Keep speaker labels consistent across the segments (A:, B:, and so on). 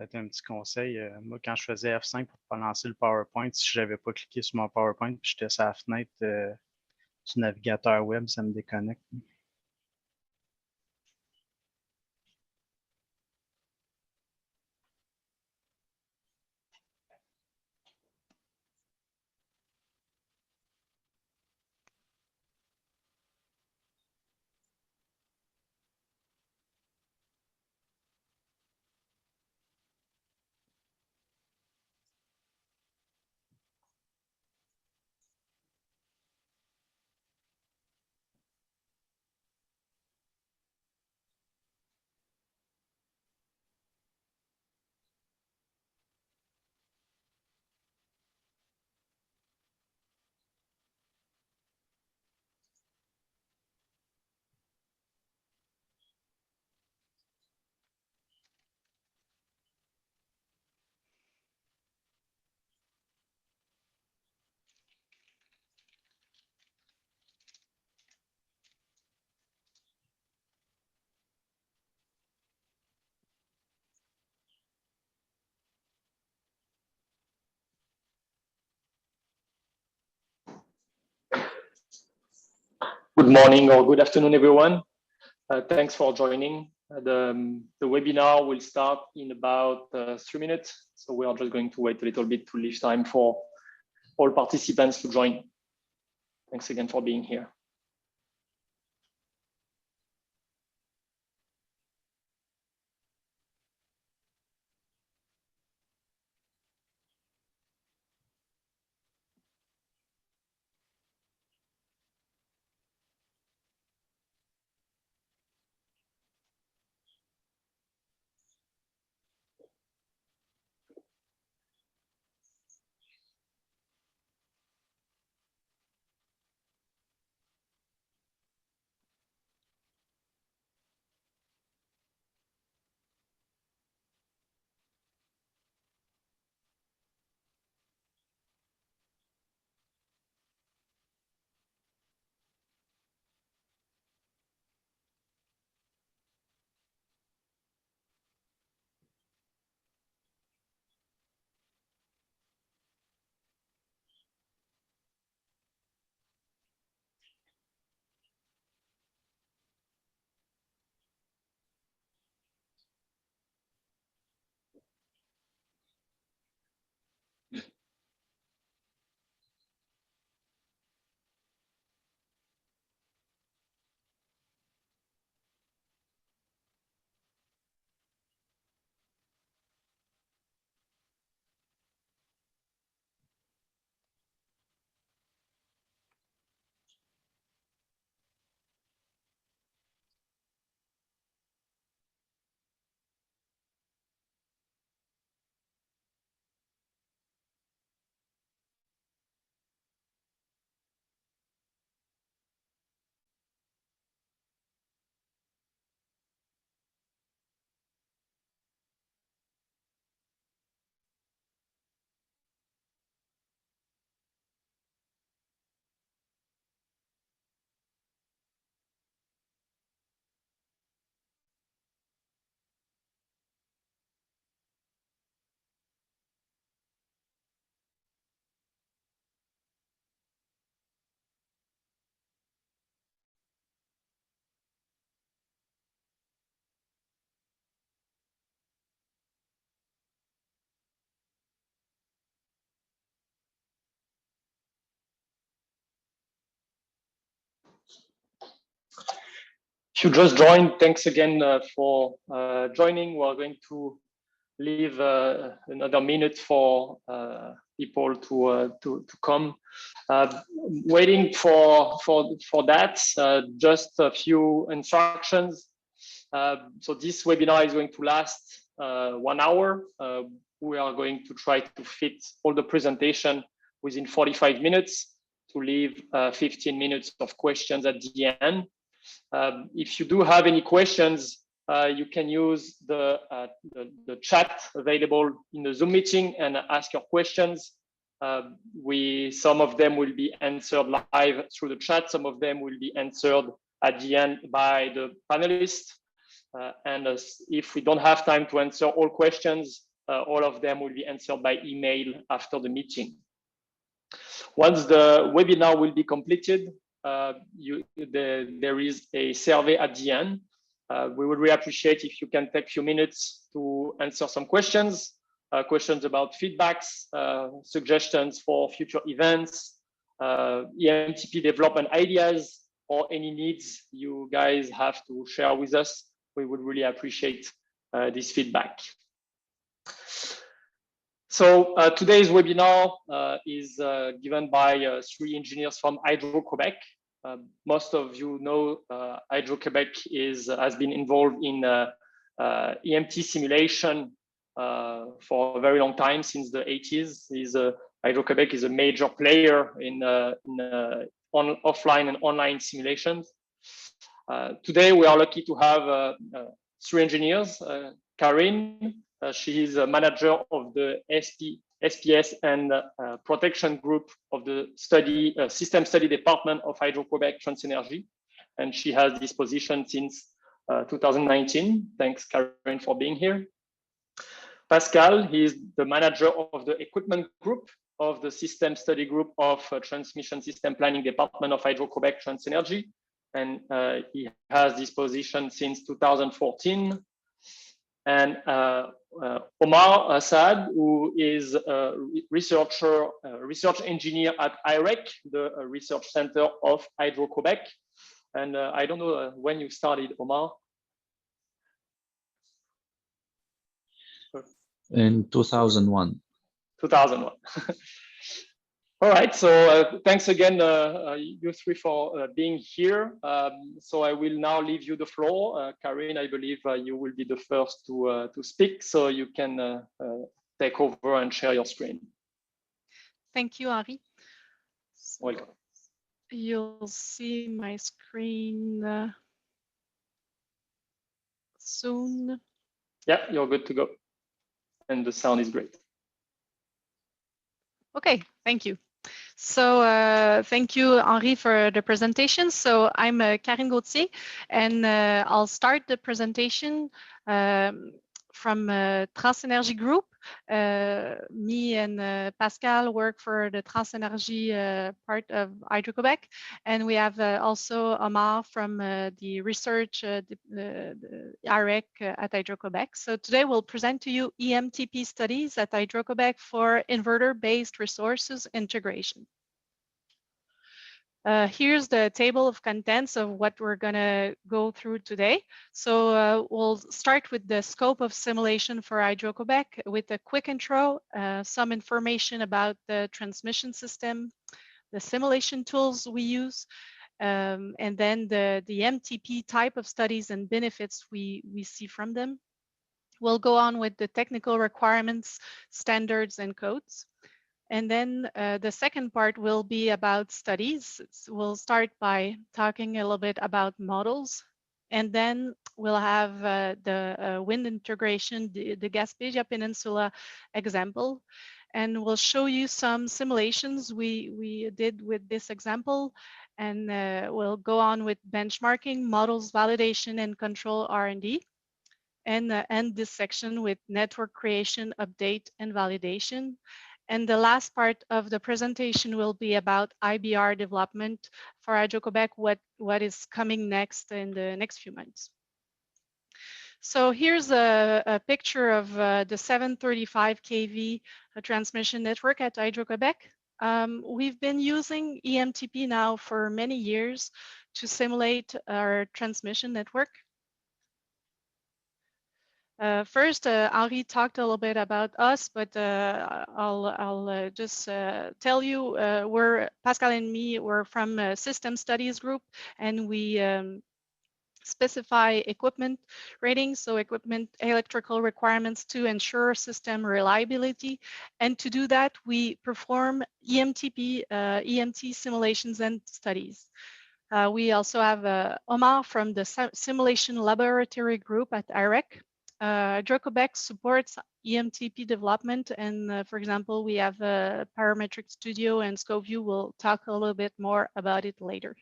A: Peut-être un petit conseil. Moi, quand je faisais F5 pour pas lancer le PowerPoint, si je n'avais pas cliqué sur mon PowerPoint puis j'étais sur la fenêtre du navigateur web, ça me déconnecte.
B: Good morning or good afternoon, everyone. Thanks for joining. The webinar will start in about 3 minutes. So we are just going to wait a little bit to leave time for all participants to join. Thanks again for being here. If you just joined, thanks again for joining. We're going to leave another minute for people to come. Waiting for that, just a few instructions. So this webinar is going to last 1 hour. We are going to try to fit all the presentation within 45 minutes to leave 15 minutes of questions at the end. If you do have any questions, you can use the chat available in the Zoom meeting and ask your questions. Some of them will be answered live through the chat. Some of them will be answered at the end by the panelists. And if we don't have time to answer all questions, all of them will be answered by email after the meeting. Once the webinar will be completed, there is a survey at the end. We would really appreciate if you can take a few minutes to answer some questions, questions about feedbacks, suggestions for future events, EMTP development ideas, or any needs you guys have to share with us. We would really appreciate this feedback. So today's webinar is given by 3 engineers from Hydro-Quebec. Most of you know Hydro-Quebec has been involved in EMT simulation for a very long time, since the 80s. Hydro-Quebec is a major player in offline and online simulations. Today, we are lucky to have 3 engineers. Karine, she is a manager of the SPS and protection group of the system study department of Hydro-Quebec TransEnergy. And she has this position since 2019. Thanks, Karine, for being here. Pascal, he is the manager of the equipment group of the system study group of transmission system planning department of Hydro-Quebec TransEnergy. And he has this position since 2014. And Omar Assad, who is a research engineer at IREQ, the research center of Hydro-Quebec. And I don't know when you started, Omar.
C: In 2001.
B: 2001. All right, so thanks again, you 3, for being here. So I will now leave you the floor. Karine, I believe you will be the first to speak, so you can take over and share your screen.
D: Thank you, Henri. So
B: welcome.
D: You'll see my screen soon.
B: Yeah, you're good to go. And the sound is great.
D: Okay, thank you. So thank you, Henri, for the presentation. So I'm Karine Gauthier, and I'll start the presentation from TransEnergy Group. Me and Pascal work for the TransEnergy part of Hydro-Quebec, and we have also Omar from the research, the IREQ at Hydro-Quebec. So today we'll present to you EMTP studies at Hydro-Quebec for inverter-based resources integration. Here's the table of contents of what we're going to go through today. So we'll start with the scope of simulation for Hydro-Quebec with a quick intro, some information about the transmission system, the simulation tools we use, and then the EMTP type of studies and benefits we see from them. We'll go on with the technical requirements, standards, and codes. And then the second part will be about studies. We'll start by talking a little bit about models, and then we'll have the wind integration, the Gaspi Peninsula example, and we'll show you some simulations we did with this example, and we'll go on with benchmarking, models validation, and control R&D, and end this section with network creation, update, and validation. And the last part of the presentation will be about IBR development for Hydro-Quebec, what is coming next in the next few months. So here's a picture of the 735 kV transmission network at Hydro-Quebec. We've been using EMTP now for many years to simulate our transmission network. First, Henri talked a little bit about us, but I'll just tell you, Pascal and me, we're from a system studies group, and we specify equipment ratings, so equipment electrical requirements to ensure system reliability. And to do that, we perform EMTP, EMT simulations and studies. We also have Omar from the simulation laboratory group at IREQ. Hydro-Quebec supports EMTP development, and for example, we have a parametric studio, and ScopeView will talk a little bit more about it later.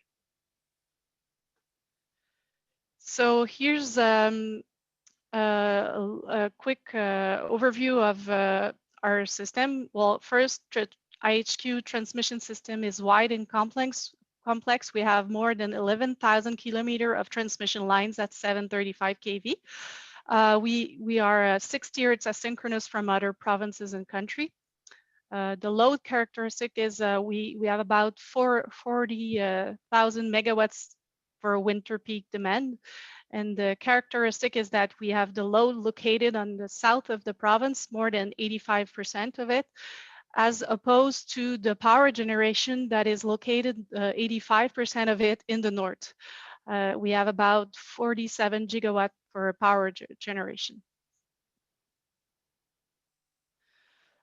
D: So here's a quick overview of our system. Well, first, IHQ transmission system is wide and complex. We have more than 11,000 kilometers of transmission lines at 735 kV. We are 60 Hz asynchronous from other provinces and country. The load characteristic is we have about 40,000 megawatts for winter peak demand. And the characteristic is that we have the load located on the south of the province, more than 85% of it, as opposed to the power generation that is located 85% of it in the north. We have about 47 gigawatt for power generation.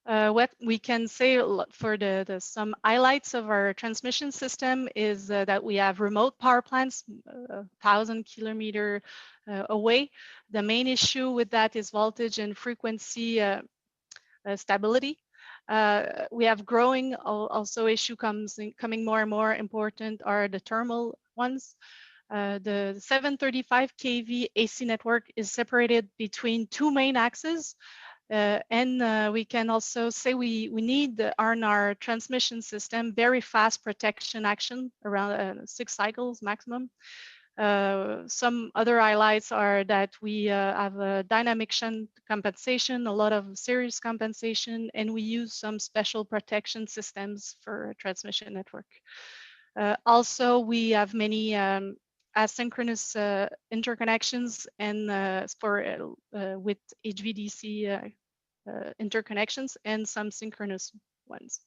D: What we can say for some highlights of our transmission system is that we have remote power plants 1,000 kilometers away. The main issue with that is voltage and frequency stability. We have growing also issue coming more and more important are the thermal ones. The 735 kV AC network is separated between two main axes. And we can also say we need on our transmission system very fast protection action around 6 cycles maximum. Some other highlights are that we have a dynamic shunt compensation, a lot of series compensation, and we use some special protection systems for transmission network. Also, we have many asynchronous interconnections and with HVDC interconnections and some synchronous ones.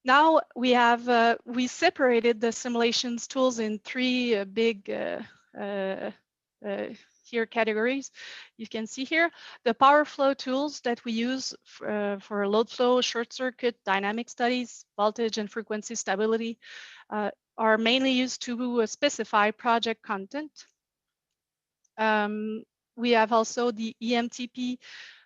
D: Now we have we separated the simulations tools in three big here categories. You can see here the power flow tools that we use for load flow, short circuit, dynamic studies, voltage and frequency stability are mainly used to specify project content. We have also the EMTP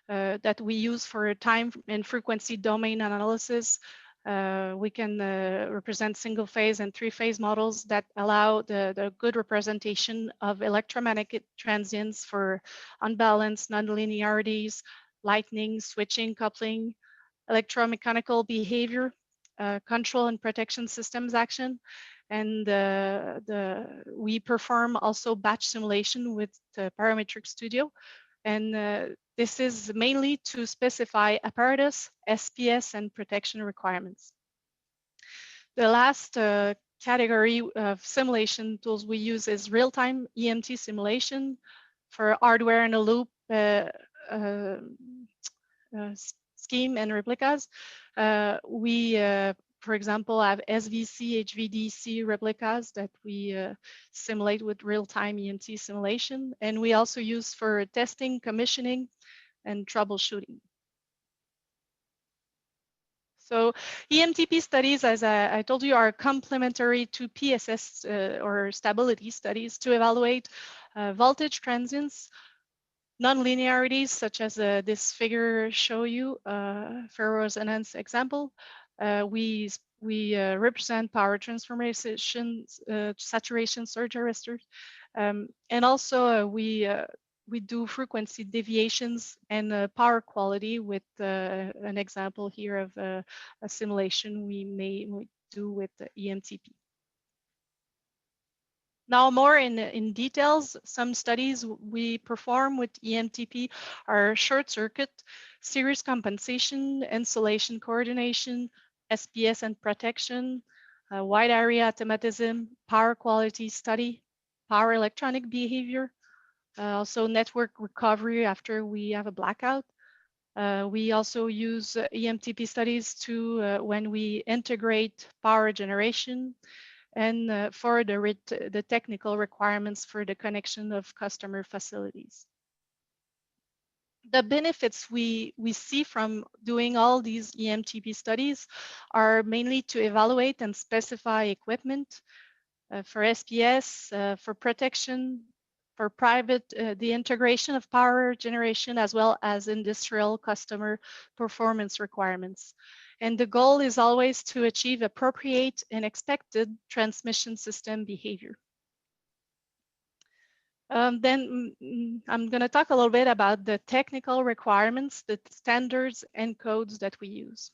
D: that we use for time and frequency domain analysis. We can represent single phase and 3-phase models that allow the good representation of electromagnetic transients for unbalanced nonlinearities, lightning, switching, coupling, electromechanical behavior, control and protection systems action. And we perform also batch simulation with the Parametric Studio. And this is mainly to specify apparatus, SPS, and protection requirements. The last category of simulation tools we use is real-time EMT simulation for hardware in a loop scheme and replicas. For example, have SVC, HVDC replicas that we simulate with real-time EMT simulation. And we also use for testing, commissioning, and troubleshooting. So EMTP studies, as I told you, are complementary to PSS or stability studies to evaluate voltage transients, nonlinearities, such as this figure show you, ferroresonance example. We represent power transformations, saturation surge arresters, and also we do frequency deviations and power quality with an example here of a simulation we do with the EMTP. Now more in details, some studies we perform with EMTP are short circuit, series compensation, insulation coordination, SPS and protection, wide area automatism, power quality study, power electronic behavior, also network recovery after we have a blackout. We also use EMTP studies to when we integrate power generation and for the technical requirements for the connection of customer facilities. The benefits we see from doing all these EMTP studies are mainly to evaluate and specify equipment for SPS, for protection, for private, the integration of power generation, as well as industrial customer performance requirements. And the goal is always to achieve appropriate and expected transmission system behavior. Then I'm going to talk a little bit about the technical requirements, the standards and codes that we use.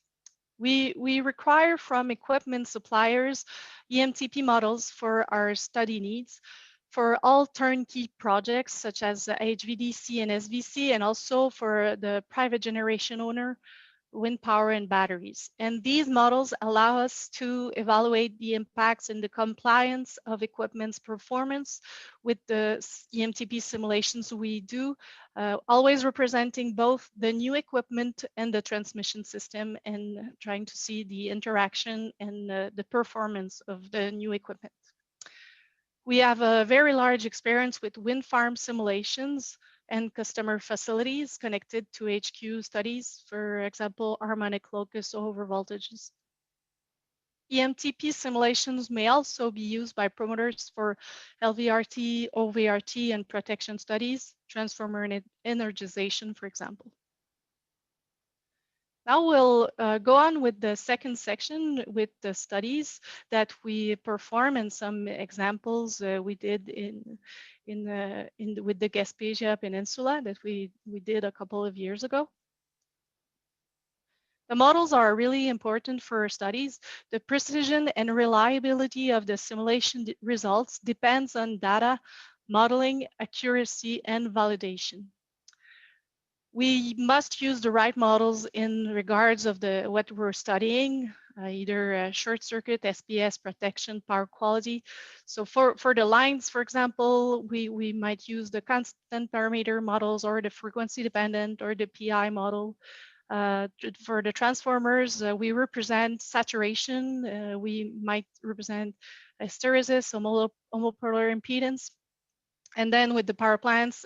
D: We require from equipment suppliers EMTP models for our study needs for all turnkey projects such as HVDC and SVC, and also for the private generation owner, wind power and batteries. And these models allow us to evaluate the impacts and the compliance of equipment's performance with the EMTP simulations we do, always representing both the new equipment and the transmission system and trying to see the interaction and the performance of the new equipment. We have a very large experience with wind farm simulations and customer facilities connected to HQ studies, for example, harmonic locus over voltages. EMTP simulations may also be used by promoters for LVRT, OVRT, and protection studies, transformer and energization, for example. Now we'll go on with the second section with the studies that we perform and some examples we did with the Gaspi Peninsula that we did a couple of years ago. The models are really important for our studies. The precision and reliability of the simulation results depends on data, modeling, accuracy, and validation. We must use the right models in regards of what we're studying, either short circuit, SPS, protection, power quality. So for the lines, for example, we might use the constant parameter models or the frequency dependent or the PI model. For the transformers, we represent saturation. We might represent hysteresis, homopolar impedance. And then with the power plants,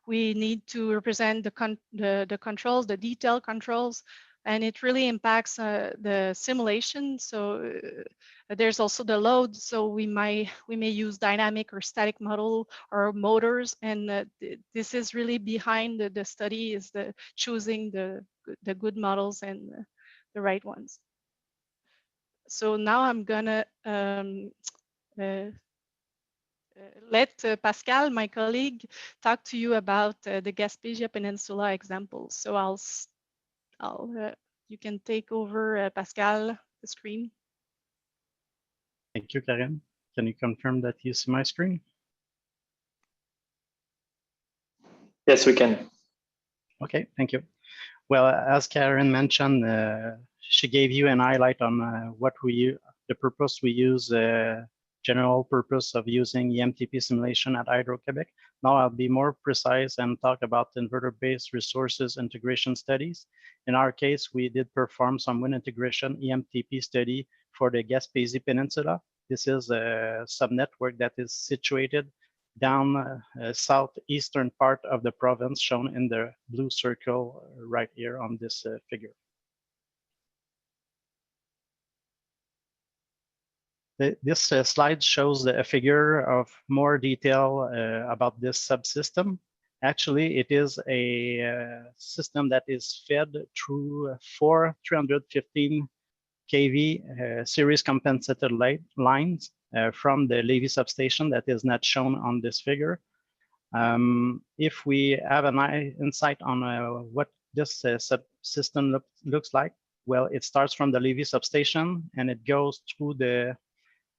D: we need to represent the controls, the detailed controls, and it really impacts the simulation. So there's also the load. So we may use dynamic or static model or motors, and this is really behind the study is the choosing the good models and the right ones. So now I'm gonna let Pascal, my colleague, talk to you about the Gaspi Peninsula examples. So you can take over, Pascal, the screen.
A: Thank you, Karen. Can you confirm that you see my screen?
B: Yes, we can.
A: Okay, thank you. Well, as Karen mentioned, she gave you an highlight on the purpose we use, general purpose of using EMTP simulation at Hydro-Quebec. Now I'll be more precise and talk about inverter-based resources integration studies. In our case, we did perform some wind integration EMTP study for the Gaspi Peninsula. This is a subnetwork that is situated down southeastern part of the province, shown in the blue circle right here on this figure. This slide shows a figure of more detail about this subsystem. Actually, it is a system that is fed through 4 315 kV series compensated lines from the Levy substation that is not shown on this figure. If we have an insight on what this subsystem looks like, well, it starts from the Levy substation and it goes through the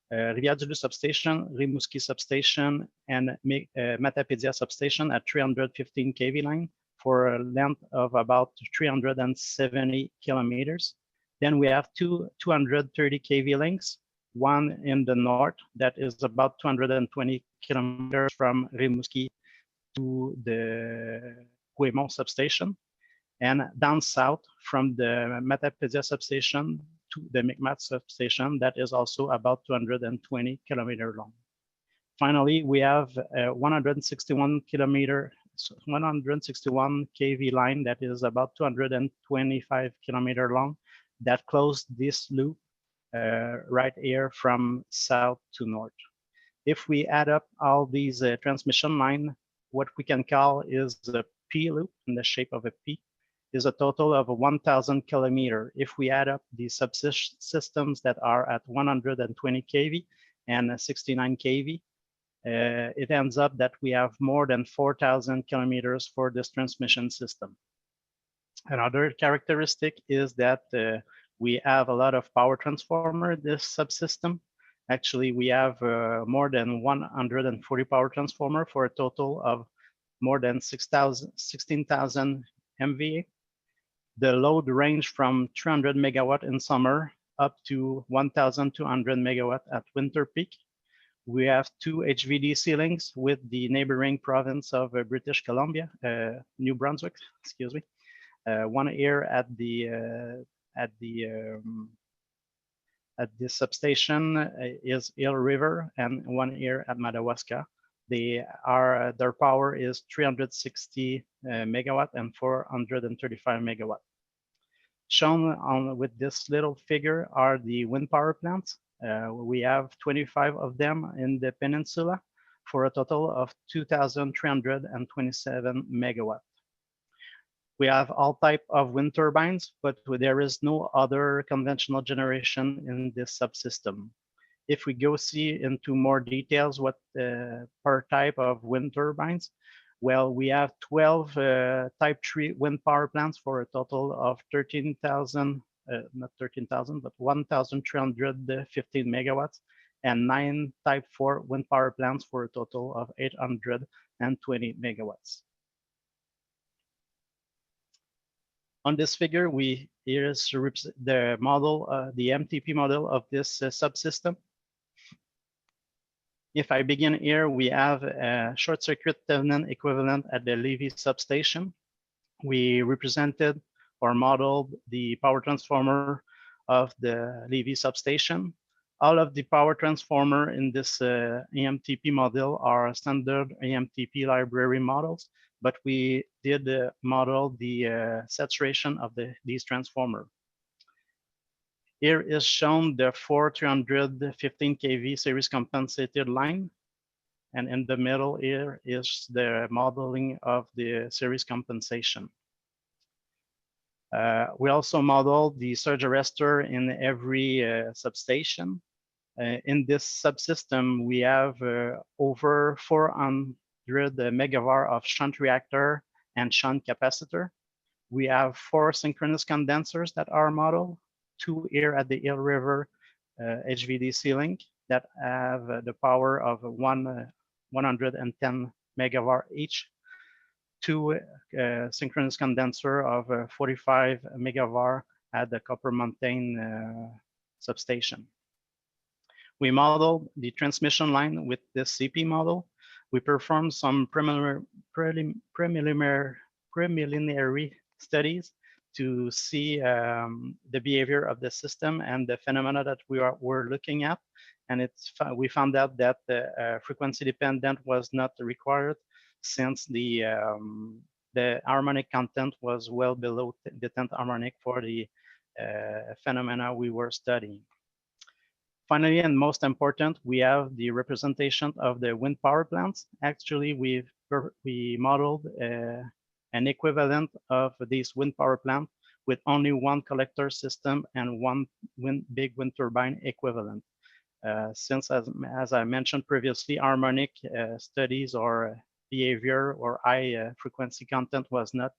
A: Rivière-du-Loup substation, Rimouski substation, and Matapédia substation at 315 kV line for a length of about 370 kilometers. Then we have two 230 kV links, one in the north that is about 220 kilometers from Rimouski to the Guémont substation, and down south from the Matapédia substation to the Micmac substation that is also about 220 kilometers long. Finally, we have a 161 kV line that is about 225 kilometers long that closed this loop right here from south to north. If we add up all these transmission lines, what we can call is the P loop in the shape of a P is a total of 1,000 kilometers. If we add up the subsystems that are at 120 kV and 69 kV, it ends up that we have more than 4,000 kilometers for this transmission system. Another characteristic is that we have a lot of power transformer in this subsystem. Actually, we have more than 140 power transformer for a total of more than 16,000 MVA. The load range from 300 megawatt in summer up to 1,200 megawatt at winter peak. We have 2 HVDC links with the neighboring province of British Columbia, New Brunswick, excuse me. One here at the substation is Eel River, and one here at Madawaska. Their power is 360 megawatt and 435 megawatt. Shown on with this little figure are the wind power plants. We have 25 of them in the peninsula for a total of 2,327 megawatt. We have all type of wind turbines, but there is no other conventional generation in this subsystem. If we go see into more details what per type of wind turbines, well, we have 12 type 3 wind power plants for a total of 13,000, not 13,000, but 1,315 megawatts, and 9 type 4 wind power plants for a total of 820 megawatts. On this figure, here is the model, the MTP model of this subsystem. If I begin here, we have a short circuit Thevenin equivalent at the Levy substation. We represented or modeled the power transformer of the Levy substation. All of the power transformer in this EMTP model are standard EMTP library models, but we did model the saturation of these transformer. Here is shown the 315 kV series compensated line. And in the middle here is the modeling of the series compensation. We also modeled the surge arrestor in every substation. In this subsystem, we have over 400 megavar of shunt reactor and shunt capacitor. We have 4 synchronous condensers that are modeled, 2 here at the Eel River HVDC link that have the power of 110 megavar each, 2 synchronous condenser of 45 megavar at the Copper Mountain substation. We modeled the transmission line with this CP model. We performed some preliminary studies to see the behavior of the system and the phenomena that we're looking at. And we found out that the frequency dependent was not required, since the harmonic content was well below the 10th harmonic for the phenomena we were studying. Finally, and most important, we have the representation of the wind power plants. Actually, we modeled an equivalent of these wind power plant with only 1 collector system and 1 big wind turbine equivalent. Since, as I mentioned previously, harmonic studies or behavior or high frequency content was not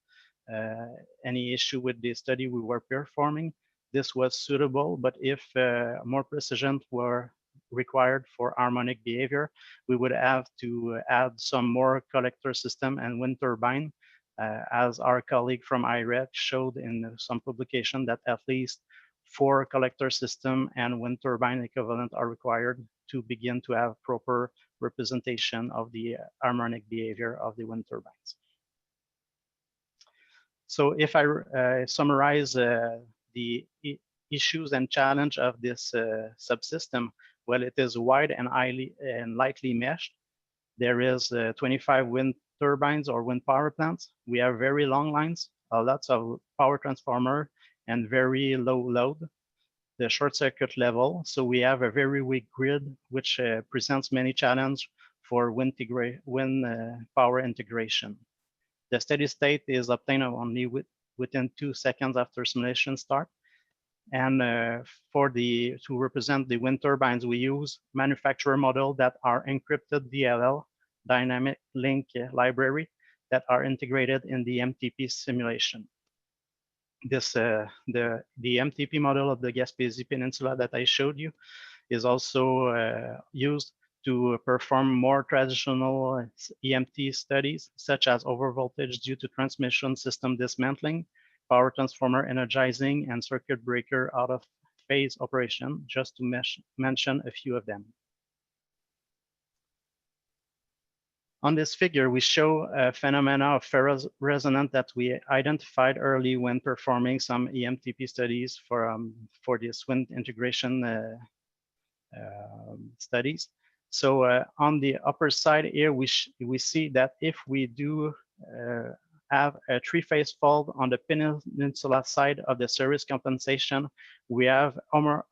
A: any issue with the study we were performing. This was suitable, but if more precision were required for harmonic behavior, we would have to add some more collector system and wind turbine, as our colleague from IREQ showed in some publication that at least 4 collector system and wind turbine equivalent are required to begin to have proper representation of the harmonic behavior of the wind turbines. So if I summarize the issues and challenge of this subsystem, well, it is wide and highly and lightly meshed. There is 25 wind turbines or wind power plants. We have very long lines, lots of power transformer, and very low load, the short circuit level. So we have a very weak grid, which presents many challenges for wind power integration. The steady state is obtained only within 2 seconds after simulation start. And to represent the wind turbines, we use manufacturer model that are encrypted DLL, dynamic link library, that are integrated in the MTP simulation. The MTP model of the Gaspésie Peninsula that I showed you is also used to perform more traditional EMT studies, such as overvoltage due to transmission system dismantling, power transformer energizing, and circuit breaker out of phase operation, just to mention a few of them. On this figure, we show a phenomena of ferrous resonance that we identified early when performing some EMTP studies for this wind integration studies. So on the upper side here, we see that if we do have a three-phase fault on the peninsula side of the series compensation, we have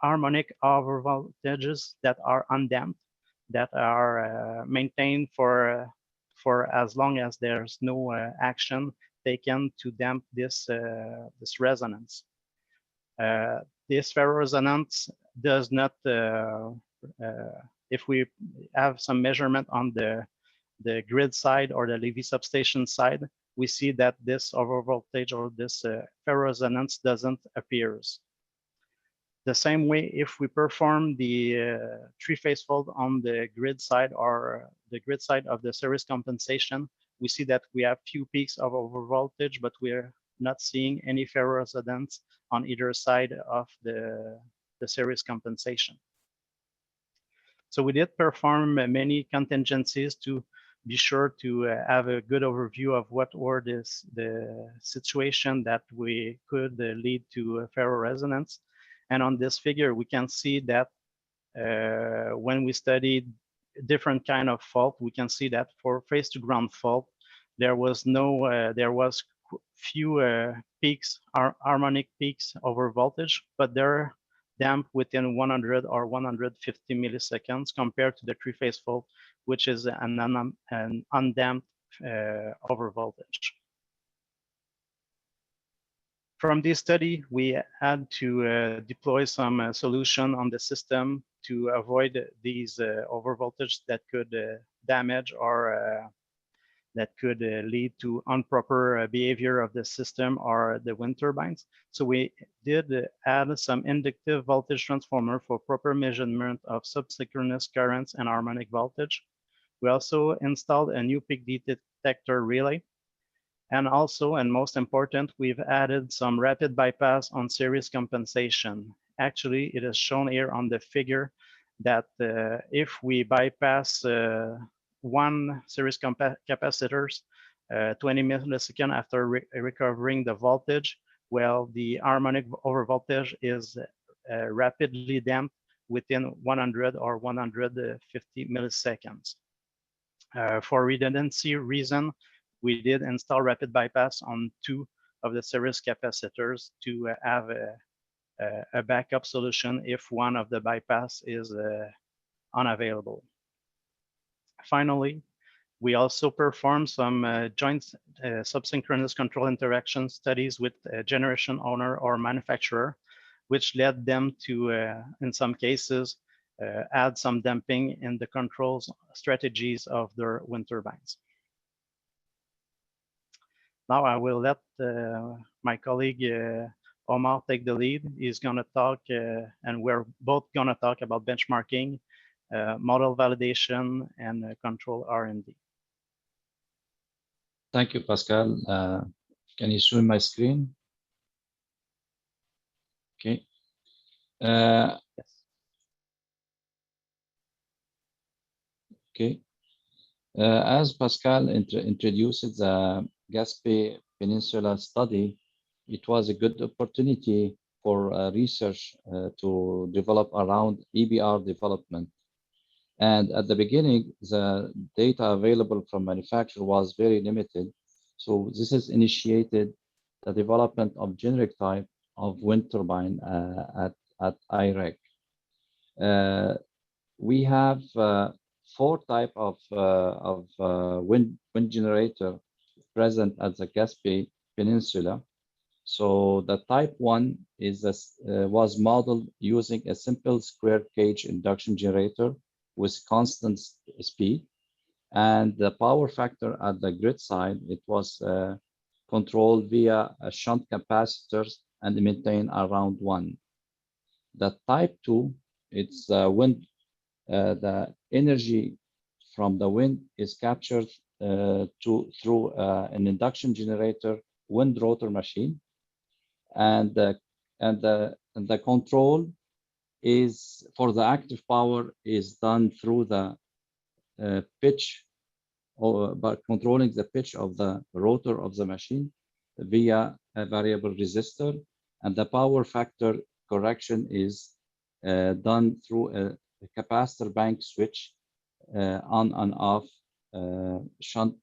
A: harmonic overvoltages that are undamped, that are maintained for as long as there's no action taken to damp this resonance. This ferroresonance does not, if we have some measurement on the grid side or the Levy substation side, we see that this overvoltage or this ferroresonance doesn't appear. The same way, if we perform the three-phase fault on the grid side or the grid side of the series compensation, we see that we have few peaks of overvoltage, but we're not seeing any ferroresonance on either side of the series compensation. So we did perform many contingencies to be sure to have a good overview of what were the situation that we could lead to ferroresonance. And on this figure, we can see that when we studied different kind of fault, we can see that for phase to ground fault, there was few peaks, harmonic peaks over voltage, but they're damped within 100 or 150 milliseconds compared to the three-phase fault, which is an undamped over voltage. From this study, we had to deploy some solution on the system to avoid these overvoltage that could damage or that could lead to improper behavior of the system or the wind turbines. So we did add some inductive voltage transformer for proper measurement of subsynchronous currents and harmonic voltage. We also installed a new peak detector relay. And also, and most important, we've added some rapid bypass on series compensation. Actually, it is shown here on the figure that if we bypass one series capacitors 20 milliseconds after recovering the voltage, well, the harmonic overvoltage is rapidly damped within 100 or 150 milliseconds. For redundancy reason, we did install rapid bypass on 2 of the series capacitors to have a backup solution if one of the bypass is unavailable. Finally, we also performed some joint subsynchronous control interaction studies with a generation owner or manufacturer, which led them to, in some cases, add some damping in the controls strategies of their wind turbines. Now I will let my colleague Omar take the lead. He's going to talk, and we're both going to talk about benchmarking, model validation, and control R&D.
C: Thank you, Pascal. Can you show my screen? Okay.
A: Yes.
C: Okay. As Pascal introduced the Gaspi Peninsula study, it was a good opportunity for research to develop around EBR development. And at the beginning, the data available from manufacturer was very limited. So this has initiated the development of generic type of wind turbine at IREQ. We have 4 type of wind generator present at the Gaspi Peninsula. So the type 1 is was modeled using a simple square cage induction generator with constant speed, and the power factor at the grid side, it was controlled via a shunt capacitors and maintained around 1. The type 2, it's wind. The energy from the wind is captured through an induction generator wind rotor machine, and the control is for the active power is done through the pitch, or by controlling the pitch of the rotor of the machine via a variable resistor, and the power factor correction is done through a capacitor bank switch on and off shunt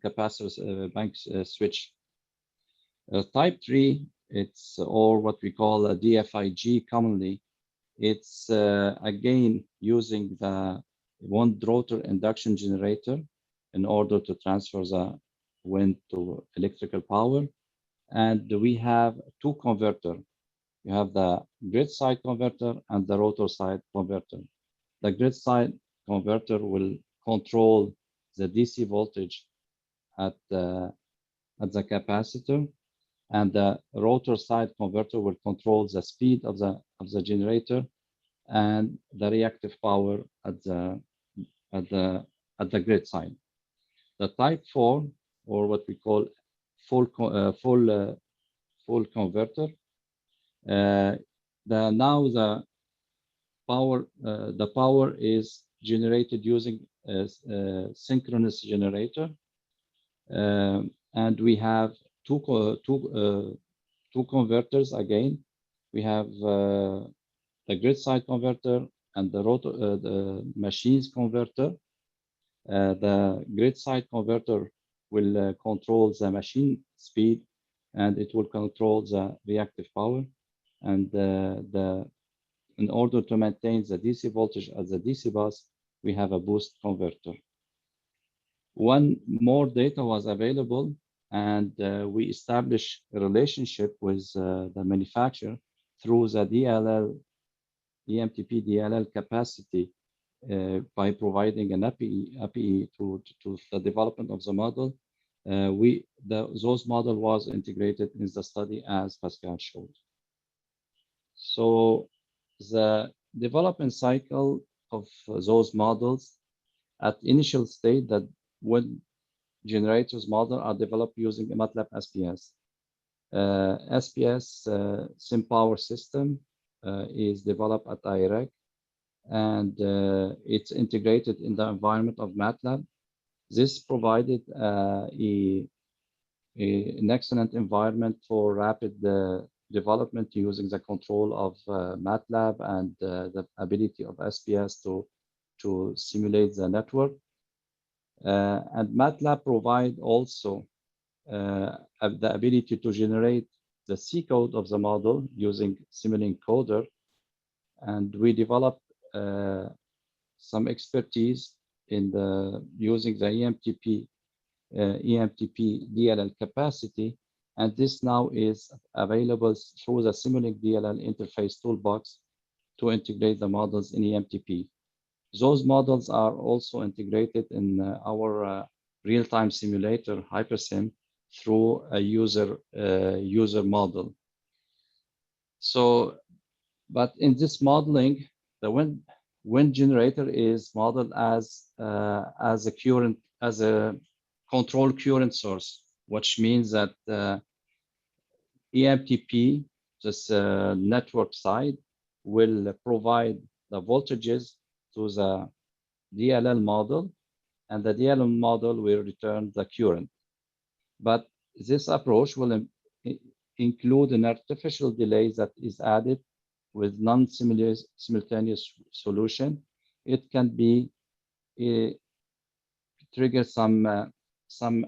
C: capacitor bank switch. Type 3, it's or what we call a DFIG commonly. It's again using the wind rotor induction generator in order to transfer the wind to electrical power. And we have two converters. You have the grid side converter and the rotor side converter. The grid side converter will control the DC voltage at the capacitor, and the rotor side converter will control the speed of the generator and the reactive power at the grid side. The type 4, or what we call full converter, the power is generated using a synchronous generator, and we have two converters again. We have the grid side converter and the rotor the machines converter. The grid side converter will control the machine speed, and it will control the reactive power. And in order to maintain the DC voltage at the DC bus, we have a boost converter. One more data was available, and we established a relationship with the manufacturer through the DLL, EMTP DLL capacity by providing an API to the development of the model. Those model was integrated in the study as Pascal showed. So the development cycle of those models at initial state, that wind generators model are developed using MATLAB SPS. SPS SimPower system is developed at IREQ, and it's integrated in the environment of MATLAB. This provided an excellent environment for rapid development using the control of MATLAB and the ability of SPS to simulate the network. And MATLAB provide also the ability to generate the C code of the model using Simulink Coder. And we developed some expertise in using the EMTP DLL capacity, and this now is available through the Simulink DLL interface toolbox to integrate the models in EMTP. Those models are also integrated in our real-time simulator HyperSim through a user model. So, but in this modeling, the wind generator is modeled as a control current source, which means that EMTP, this network side, will provide the voltages to the DLL model, and the DLL model will return the current. But this approach will include an artificial delay that is added with non-simultaneous solution. It can be trigger some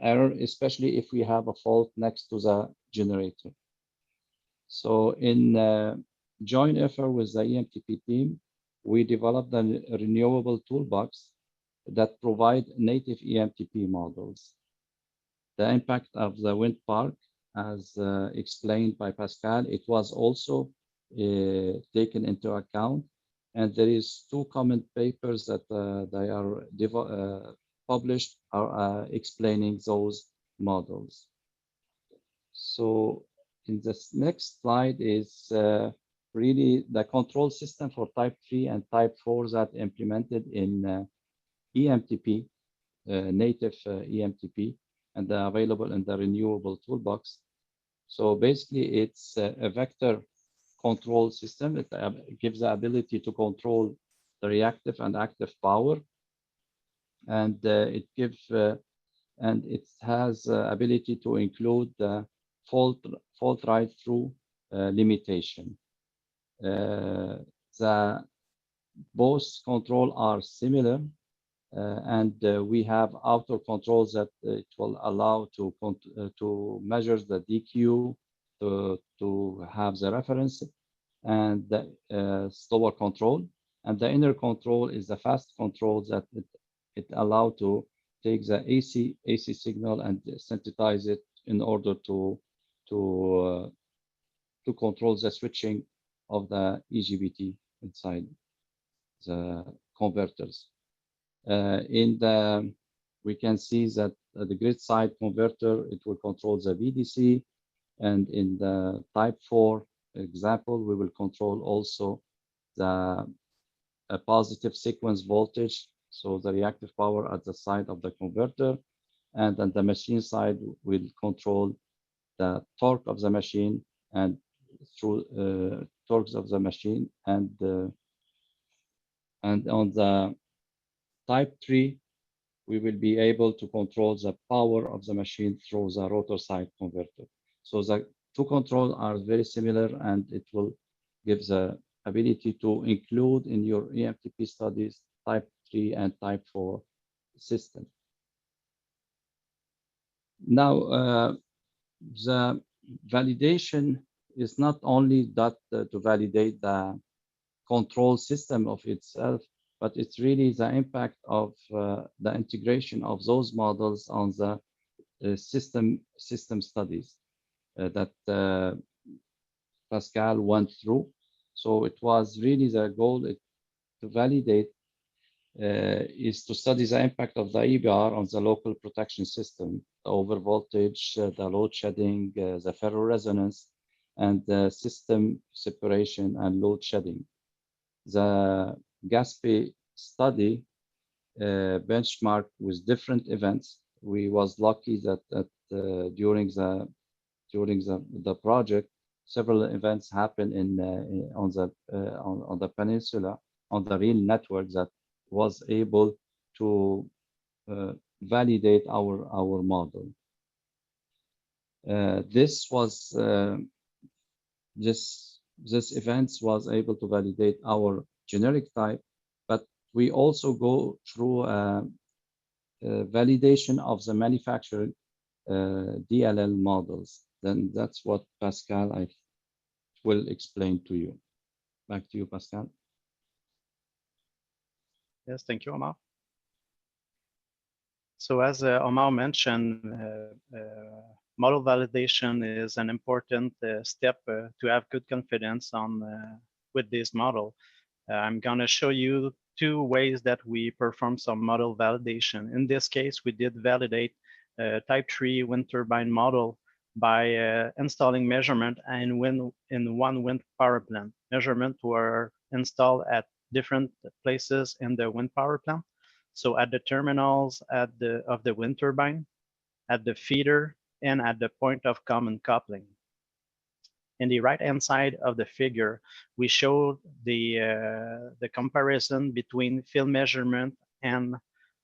C: error, especially if we have a fault next to the generator. So in joint effort with the EMTP team, we developed a renewable toolbox that provide native EMTP models. The impact of the wind park as explained by Pascal, it was also taken into account. And there is 2 common papers that they are published are explaining those models. So in this next slide is really the control system for type 3 and type 4 that implemented in EMTP, native EMTP, and available in the renewable toolbox. So basically it's a vector control system. It gives the ability to control the reactive and active power. And it has ability to include the fault ride through limitation. Both control are similar, and we have outer controls that it will allow to measure the DQ, to have the reference, and the slower control. And the inner control is the fast control that it allow to take the AC signal and synthesize it in order to control the switching of the EGBT inside the converters. We can see that the grid side converter, it will control the VDC, and in the type 4 example, we will control also the positive sequence voltage, so the reactive power at the side of the converter, and then the machine side will control the torque of the machine and through torques of the machine, and on the type 3, we will be able to control the power of the machine through the rotor side converter. So the 2 controls are very similar, and it will give the ability to include in your EMTP studies type 3 and type 4 system. Now, the validation is not only that to validate the control system of itself, but it's really the impact of the integration of those models on the system studies that Pascal went through. So it was really the goal to validate is to study the impact of the IBR on the local protection system, the overvoltage, the load shedding, the ferroresonance, and the system separation and load shedding. The Gaspi study benchmarked with different events. We was lucky that during the project, several events happened on the peninsula, on the real network that was able to validate our model. This events was able to validate our generic type, but we also go through validation of the manufactured DLL models. Then that's what Pascal I will explain to you. Back to you, Pascal.
A: Yes, thank you, Omar. So as Omar mentioned, model validation is an important step to have good confidence on with this model. I'm going to show you 2 ways that we perform some model validation. In this case, we did validate type 3 wind turbine model by installing measurement and in 1 wind power plant. Measurement were installed at different places in the wind power plant. So at the terminals of the wind turbine, at the feeder, and at the point of common coupling. In the right-hand side of the figure, we showed the comparison between field measurement and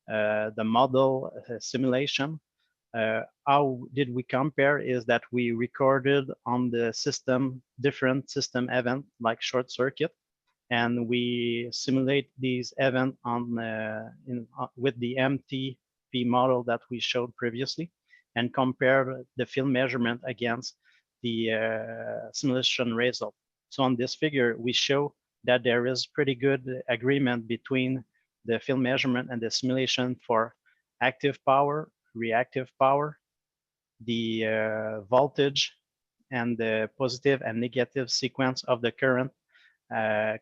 A: the model simulation. How did we compare is that we recorded on the system different system events like short circuit, and we simulate these events with the MTP model that we showed previously, and compare the field measurement against the simulation result. So on this figure, we show that there is pretty good agreement between the field measurement and the simulation for active power, reactive power, the voltage and the positive and negative sequence of the current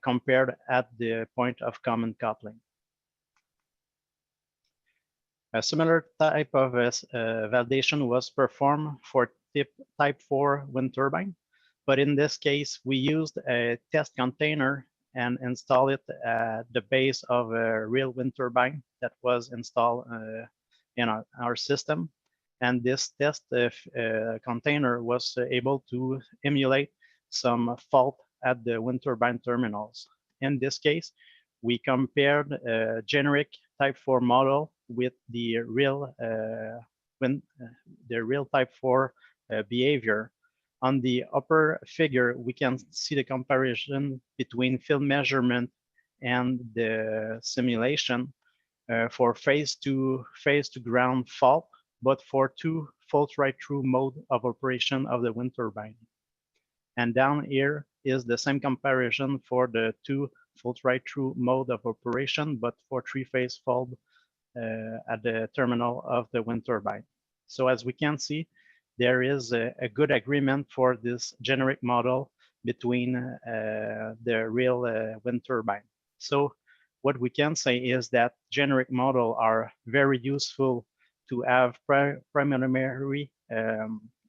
A: compared at the point of common coupling. A similar type of validation was performed for type 4 wind turbine, but in this case, we used a test container and installed it at the base of a real wind turbine that was installed in our system. And this test container was able to emulate some fault at the wind turbine terminals. In this case, we compared a generic type 4 model with the real type 4 behavior. On the upper figure, we can see the comparison between field measurement and the simulation for phase to ground fault, but for 2 fault right through mode of operation of the wind turbine. And down here is the same comparison for the 2 fault right through mode of operation, but for 3-phase fault at the terminal of the wind turbine. So as we can see, there is a good agreement for this generic model between the real wind turbine. So what we can say is that generic models are very useful to have preliminary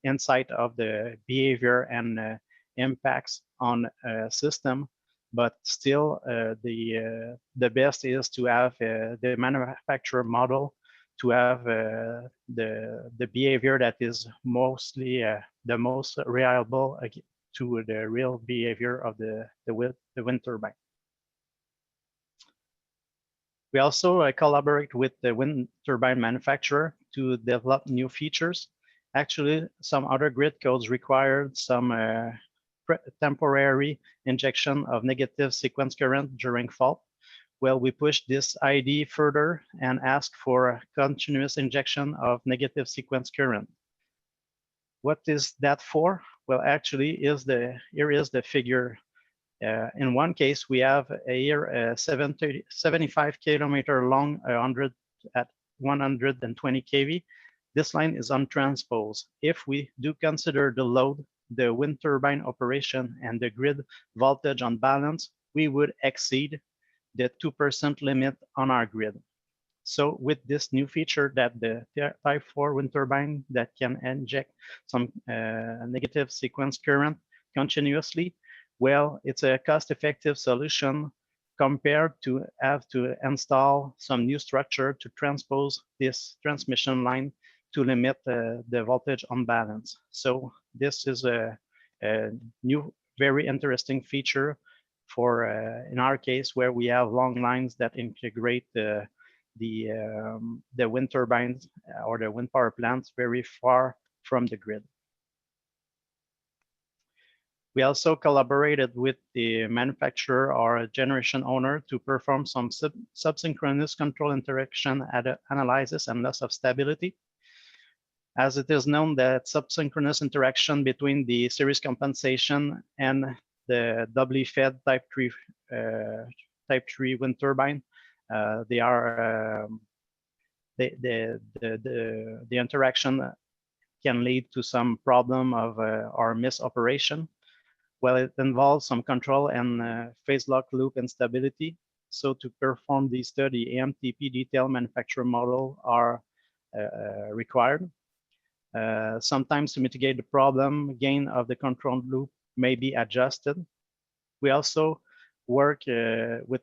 A: insight of the behavior and impacts on a system, but still the best is to have the manufacturer model to have the behavior that is mostly the most reliable to the real behavior of the wind turbine. We also collaborate with the wind turbine manufacturer to develop new features. Actually, some other grid codes required some temporary injection of negative sequence current during fault. Well, we pushed this idea further and asked for a continuous injection of negative sequence current. What is that for? Well, actually, here is the figure. In one case, we have a 75 kilometer long, 100 at 120 kV. This line is untransposed. If we do consider the load, the wind turbine operation, and the grid voltage on balance, we would exceed the 2% limit on our grid. So with this new feature that the type 4 wind turbine that can inject some negative sequence current continuously, well, it's a cost-effective solution compared to have to install some new structure to transpose this transmission line to limit the voltage on balance. So this is a new, very interesting feature for, in our case, where we have long lines that integrate the wind turbines or the wind power plants very far from the grid. We also collaborated with the manufacturer or generation owner to perform some subsynchronous control interaction analysis and loss of stability. As it is known that subsynchronous interaction between the series compensation and the doubly fed type 3 wind turbine, the interaction can lead to some problem of or misoperation. Well, it involves some control and phase lock loop instability. So to perform the study, EMTP detailed manufacturer model are required. Sometimes to mitigate the problem, gain of the control loop may be adjusted. We also work with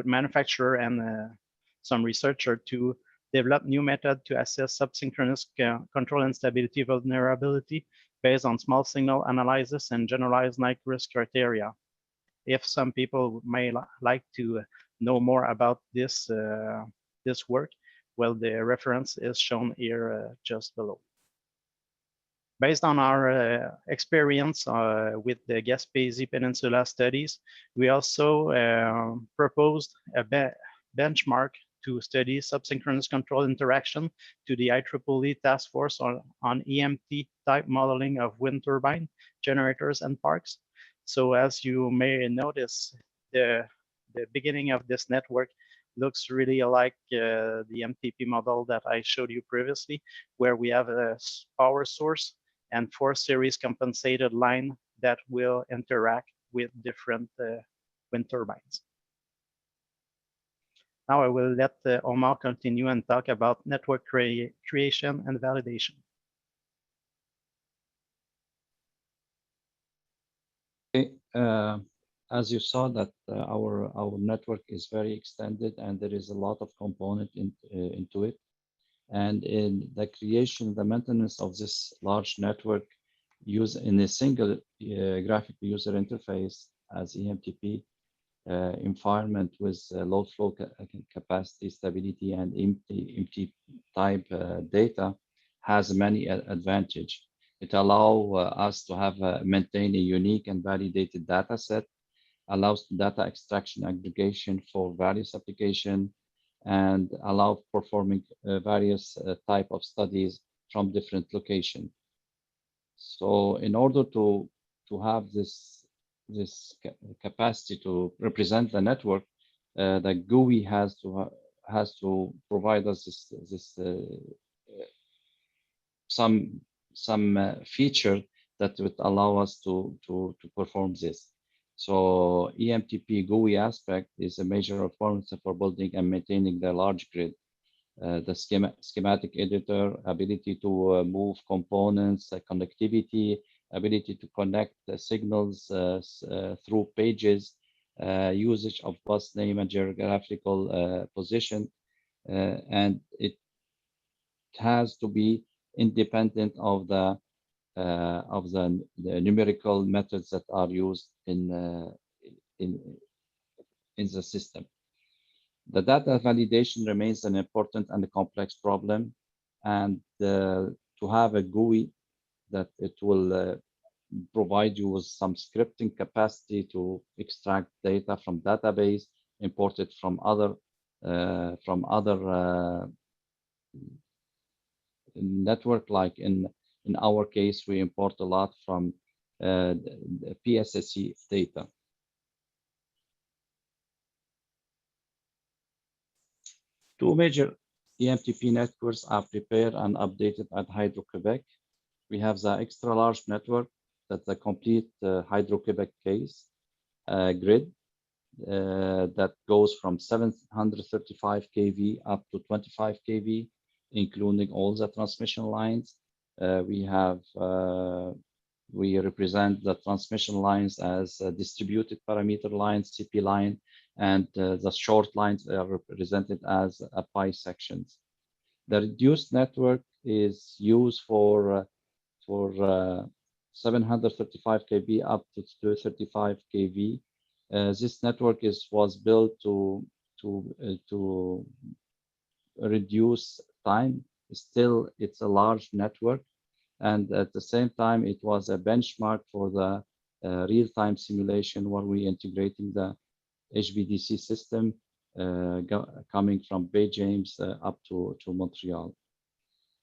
A: manufacturer and some researcher to develop new method to assess subsynchronous control instability vulnerability based on small signal analysis and generalized night risk criteria. If some people may like to know more about this this work, well, the reference is shown here just below. Based on our experience with the Gaspi Peninsula studies, we also proposed a benchmark to study subsynchronous control interaction to the IEEE task force on EMT-type modeling of wind turbine generators and parks. So as you may notice, the beginning of this network looks really like the MTP model that I showed you previously, where we have a power source and 4 series compensated line that will interact with different wind turbines. Now I will let Omar continue and talk about network creation and validation.
C: Okay. As you saw that our network is very extended and there is a lot of component into it. And in the creation, the maintenance of this large network use in a single graphic user interface as EMTP environment with load flow capacity, stability, and EMT-type data has many advantages. It allows us to have maintain a unique and validated data set, allows data extraction aggregation for various applications, and allow performing various type of studies from different locations. So in order to have this capacity to represent the network, the GUI has to provide us some feature that would allow us to perform this. So EMTP GUI aspect is a major requirement for building and maintaining the large grid. The schematic editor, ability to move components, connectivity, ability to connect the signals through pages, usage of bus name and geographical position, and it has to be independent of the numerical methods that are used in the system. The data validation remains an important and a complex problem, and to have a GUI that it will provide you with some scripting capacity to extract data from database, import it from other network. Like in our case, we import a lot from the Pssc data. Two major EMTP networks are prepared and updated at Hydro-Quebec. We have the extra large network, that's the complete Hydro-Quebec case grid that goes from 735 kV up to 25 kV, including all the transmission lines. We represent the transmission lines as distributed parameter lines, CP line, and the short lines are represented as pi sections. The reduced network is used for 735 kV up to 235 kV. This network was built to reduce time. Still, it's a large network, and at the same time, it was a benchmark for the real-time simulation where we integrating the HVDC system coming from Bay James up to Montreal.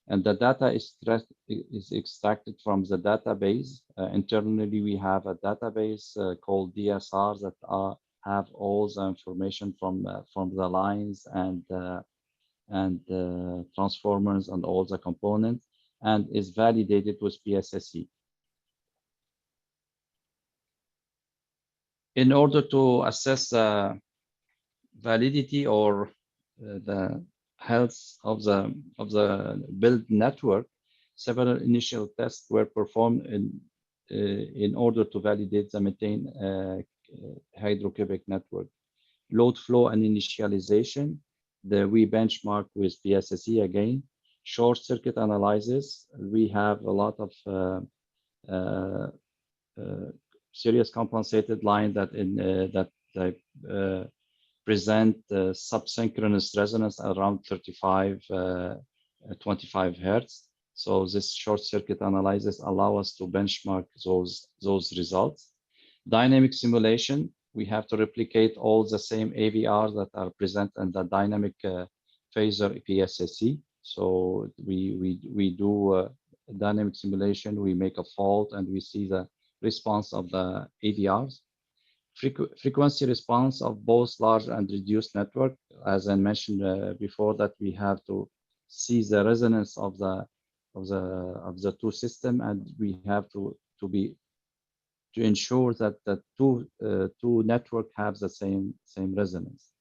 C: And the data is extracted from the database. Internally, we have a database called DSR that have all the information from the lines and transformers and all the components, and is validated with Pssc. In order to assess validity or the health of the build network, several initial tests were performed in order to validate the maintain Hydro-Quebec network. Load flow and initialization, we benchmark with Pssc again. Short circuit analysis, we have a lot of series compensated line that present subsynchronous resonance around 25 hertz. So this short circuit analysis allow us to benchmark those results. Dynamic simulation, we have to replicate all the same AVR that are present in the dynamic phasor Pssc. So we do dynamic simulation, we make a fault and we see the response of the AVRs. frequency response of both large and reduced network. As I mentioned before, that we have to see the resonance of the two system, and we have to ensure that the two network have the same resonance.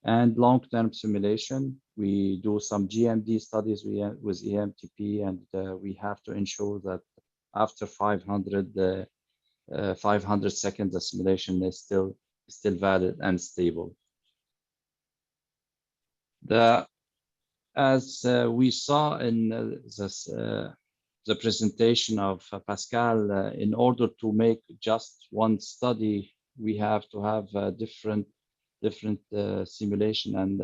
C: And long-term simulation, we do some GMD studies with EMTP, and we have to ensure that after 500 seconds, the simulation is still valid and stable. As we saw in the presentation of Pascal, in order to make just one study, we have to have different simulation and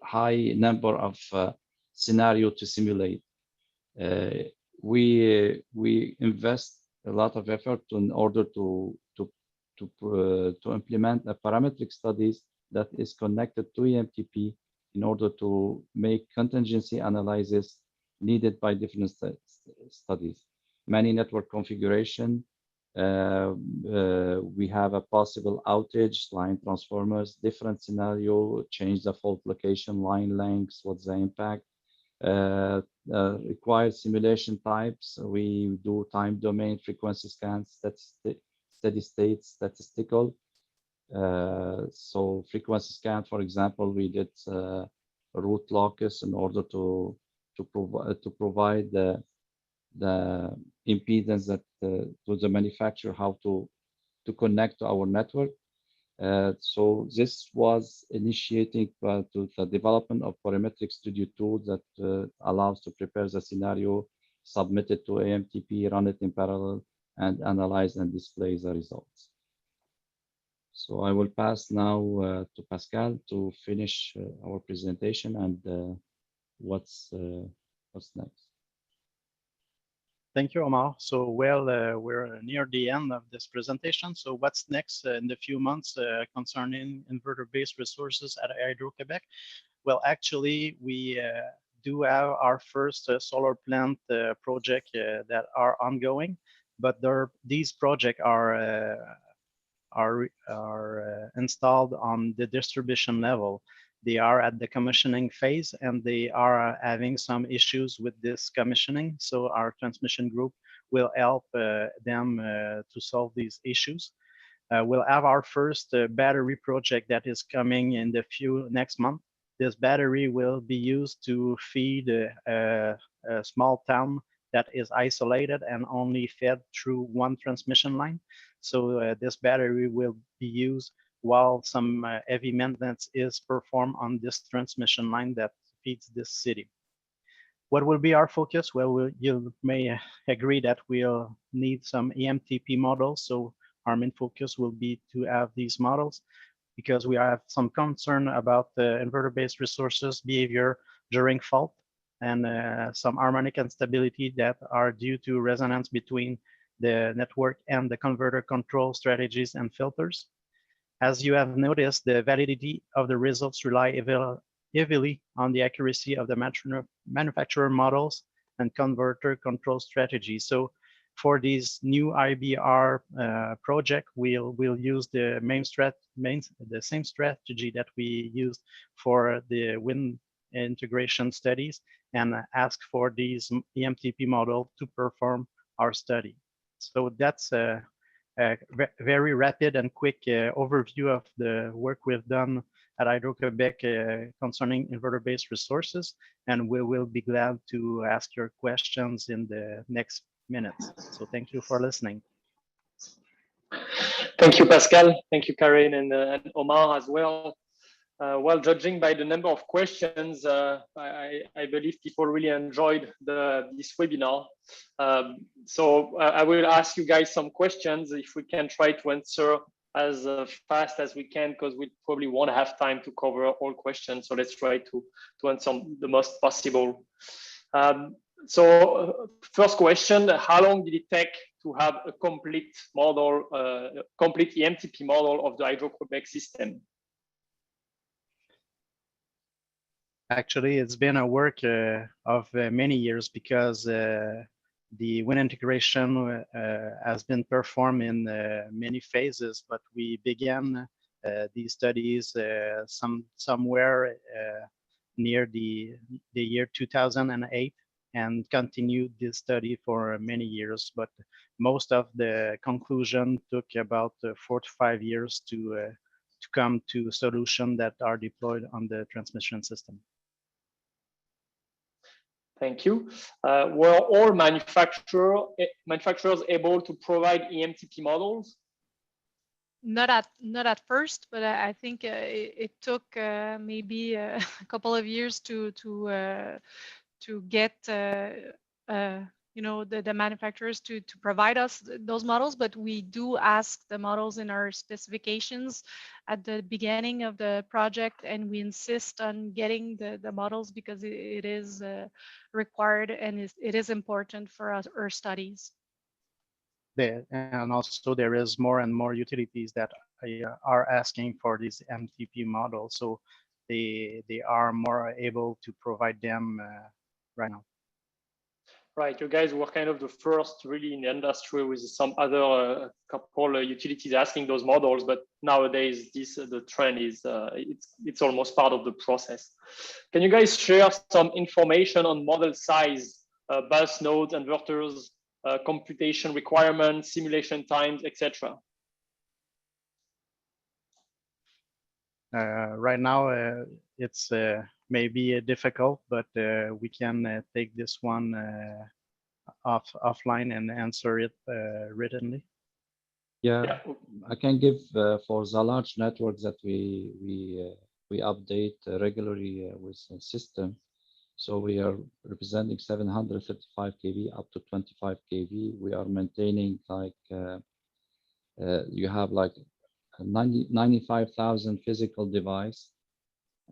C: high number of scenario to simulate. We invest a lot of effort in order to implement a parametric studies that is connected to EMTP in order to make contingency analysis needed by different studies. Many network configuration. We have a possible outage, line transformers, different scenario, change the fault location, line lengths, what's the impact. Required simulation types. We do time domain frequency scans, that's steady state statistical. So frequency scan, for example, we did root locus in order to provide the impedance that to the manufacturer how to connect to our network. So this was initiating to the development of parametric studio tool that allows to prepare the scenario, submit it to EMTP, run it in parallel, and analyze and display the results. So I will pass now to Pascal to finish our presentation and what's next.
A: Thank you, Omar. So, well, we're near the end of this presentation. So what's next in the few months concerning inverter-based resources at Hydro-Quebec? Well, actually, we do have our first solar plant project that are ongoing, but these projects are installed on the distribution level. They are at the commissioning phase and they are having some issues with this commissioning. So our transmission group will help them to solve these issues. We'll have our first battery project that is coming in the next month. This battery will be used to feed a small town that is isolated and only fed through one transmission line. So this battery will be used while some heavy maintenance is performed on this transmission line that feeds this city. What will be our focus? Well, you may agree that we'll need some EMTP models. So our main focus will be to have these models because we have some concern about the inverter-based resources behavior during fault and some harmonic instability that are due to resonance between the network and the converter control strategies and filters. As you have noticed, the validity of the results rely heavily on the accuracy of the manufacturer models and converter control strategies. So for this new IBR project, we'll use the same strategy that we used for the wind integration studies and ask for these EMTP model to perform our study. So that's a very rapid and quick overview of the work we've done at Hydro-Quebec concerning inverter-based resources, and we will be glad to ask your questions in the next minutes. So thank you for listening.
B: Thank you, Pascal. Thank you, Karen and Omar as well. Well, judging by the number of questions, I believe people really enjoyed this webinar. So I will ask you guys some questions if we can try to answer as fast as we can, because we probably won't have time to cover all questions. So let's try to answer the most possible. So first question, how long did it take to have a complete model, complete EMTP model of the Hydro-Quebec system?
A: Actually, it's been a work of many years because The wind integration has been performed in many phases, but we began these studies somewhere near the year 2008 and continued this study for many years. But most of the conclusion took about 4 to 5 years to come to solutions that are deployed on the transmission system.
B: Thank you. Were all manufacturers able to provide EMTP models?
D: Not at first, but I think it took maybe a couple of years to get you know, the manufacturers to provide us those models, but we do ask the models in our specifications at the beginning of the project, and we insist on getting the models because it is required and it is important for us, our studies.
A: And also there is more and more utilities that are asking for these MTP models, so they are more able to provide them right now.
B: Right, you guys were kind of the first really in the industry, with some other couple utilities asking those models, but nowadays the trend is it's almost part of the process. Can you guys share some information on model size, bus nodes, inverters, computation requirements, simulation times, etc.?
A: Right now, it's maybe difficult, but we can take this one offline and answer it writtenly.
C: Yeah, I can give for the large networks that we update regularly with the system. So we are representing 735 kV up to 25 kV. We are maintaining like you have like 95,000 physical device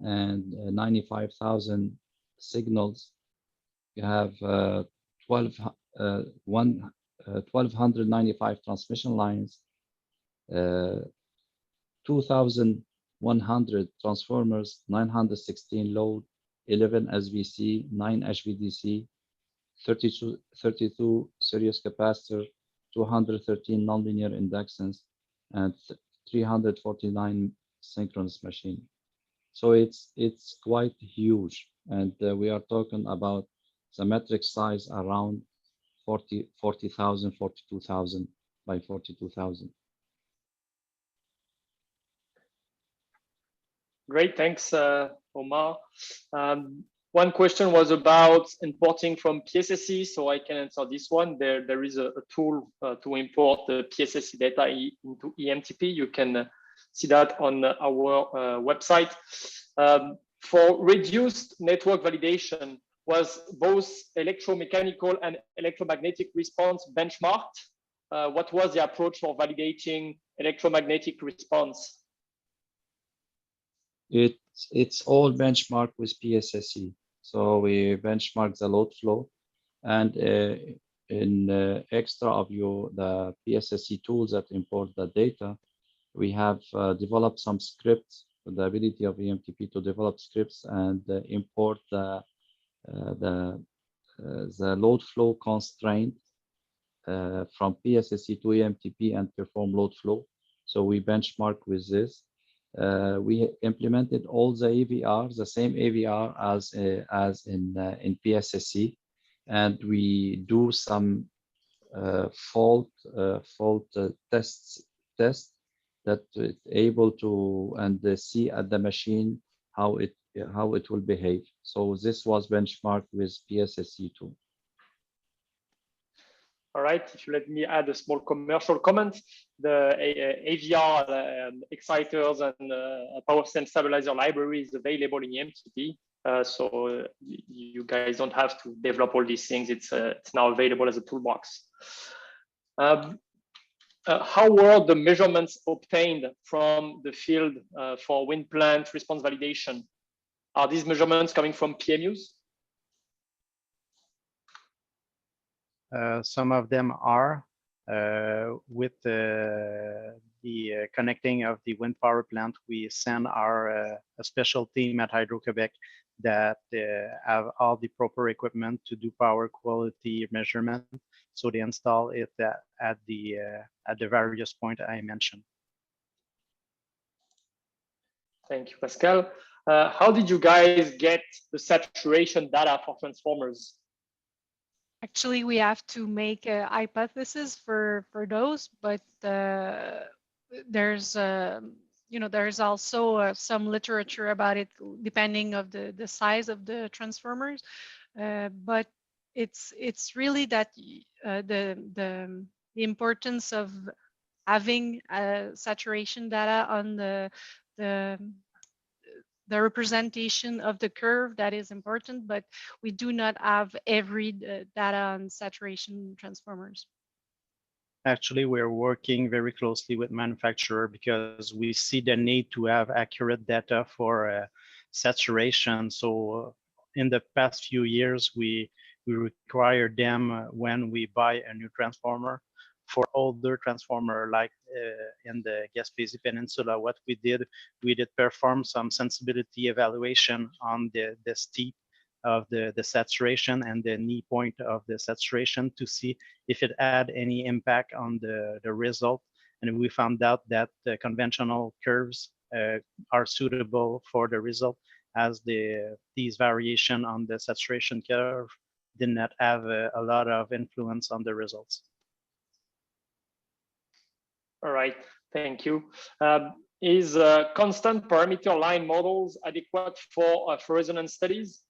C: and 95,000 signals. You have 1,295 transmission lines, 2,100 transformers, 916 load, 11 SVC, 9 HVDC, 32 series capacitor, 213 nonlinear inductance, and 349 synchronous machine. So it's quite huge, and we are talking about the metric size around 40,000, 42,000 by 42,000.
B: Great, thanks, Omar. One question was about importing from Pssc, so I can answer this one. There is a tool to import the Pssc data into EMTP. You can see that on our website. For reduced network validation, was both electromechanical and electromagnetic response benchmarked? What was the approach for validating electromagnetic response?
C: It's all benchmarked with Pssc. So we benchmark the load flow, and in extra of the Pssc tools that import the data, we have developed some scripts, the ability of EMTP to develop scripts and import the load flow constraint from Pssc to EMTP and perform load flow. So we benchmark with this. We implemented all the AVR, the same AVR as in Pssc, and we do some fault tests that it's able to see at the machine how it will behave. So this was benchmarked with Pssc too.
B: All right, if you let me add a small commercial comment, the AVR exciters and power stem stabilizer library is available in EMTP. So you guys don't have to develop all these things. It's now available as a toolbox. How were the measurements obtained from the field for wind plant response validation? Are these measurements coming from PMUs?
A: Some of them are with connecting of the wind power plant, we send our a special team at Hydro-Quebec that have all the proper equipment to do power quality measurement. So they install it at the various points I mentioned.
B: Thank you, Pascal. How did you guys get the saturation data for transformers?
D: Actually, we have to make a hypothesis for those, but there's there's also some literature about it depending of the size of the transformers, but it's really that the importance of having saturation data on the representation of the curve that is important, but we do not have every data on saturation transformers.
A: Actually, we're working very closely with manufacturer because we see the need to have accurate data for saturation. So in the past few years, we require them when we buy a new transformer. For older transformer, like in the Gaspi Peninsula, what we did perform some sensibility evaluation on the steep of the saturation and the knee point of the saturation to see if it had any impact on the result. And we found out that the conventional curves are suitable for the result, as these variation on the saturation curve did not have a lot of influence on the results.
B: All right, thank you. Is constant parameter line models adequate for resonance studies?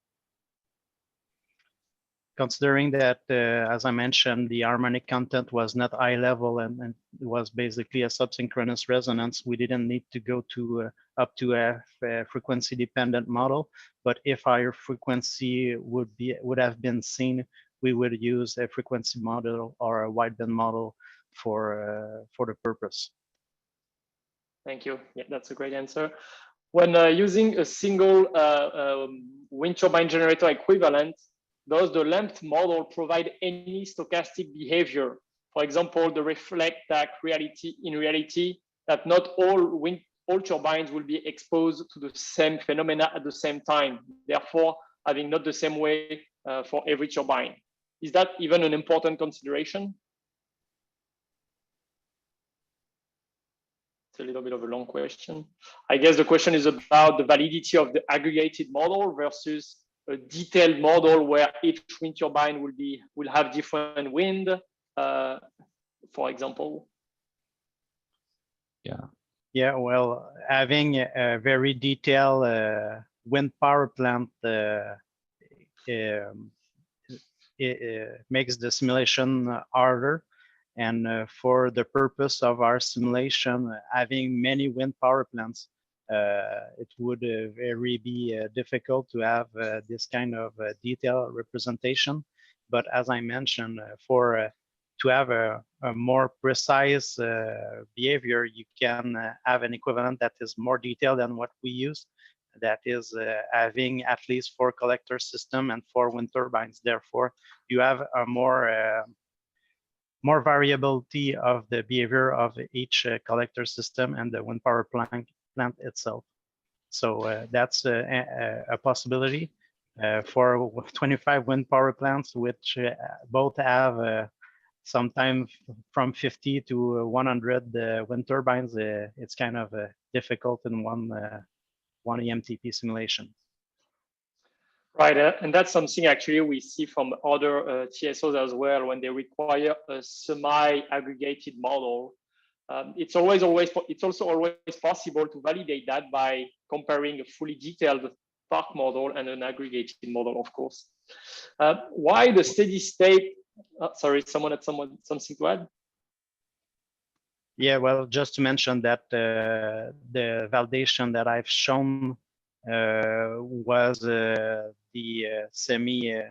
A: Considering that, as I mentioned, the harmonic content was not high level and it was basically a subsynchronous resonance, we didn't need to go to up to a frequency dependent model. But if higher frequency would have been seen, we would use a frequency model or a wideband model for the purpose.
B: Thank you. Yeah, that's a great answer. When using a single wind turbine generator equivalent, does the length model provide any stochastic behavior? For example, the reflect that in reality that not all turbines will be exposed to the same phenomena at the same time, therefore having not the same way for every turbine. Is that even an important consideration? It's a little bit of a long question. I guess the question is about the validity of the aggregated model versus a detailed model where each wind turbine will have different wind, for example.
A: Yeah, well, having a very detailed wind power plant it makes the simulation harder. And for the purpose of our simulation, having many wind power plants, it would very be difficult to have this kind of detailed representation. But as I mentioned, to have a more precise behavior, you can have an equivalent that is more detailed than what we use. That is having at least 4 collector system and 4 wind turbines. Therefore, you have a more variability of the behavior of each collector system and the wind power plant itself. So that's a possibility for 25 wind power plants, which both have sometimes from 50 to 100 wind turbines. It's kind of difficult in one EMTP simulation.
B: Right, and that's something actually we see from other TSOs as well when they require a semi-aggregated model. It's also always possible to validate that by comparing a fully detailed park model and an aggregated model, of course. Why the steady state? Sorry, someone had something to add?
A: Yeah, well, just to mention that the validation that I've shown was the semi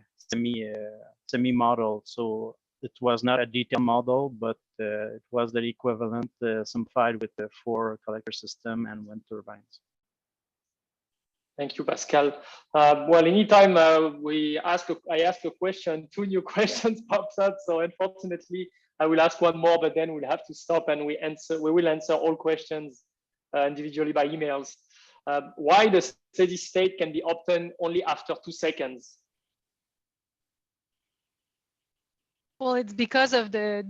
A: model. So it was not a detailed model, but it was the equivalent simplified with the 4 collector system and wind turbines.
B: Thank you, Pascal. Well, anytime I ask a question, 2 new questions pops up. So unfortunately, I will ask one more, but then we'll have to stop and we will answer all questions individually by emails. Why the steady state can be obtained only after 2 seconds?
D: Well, it's because of the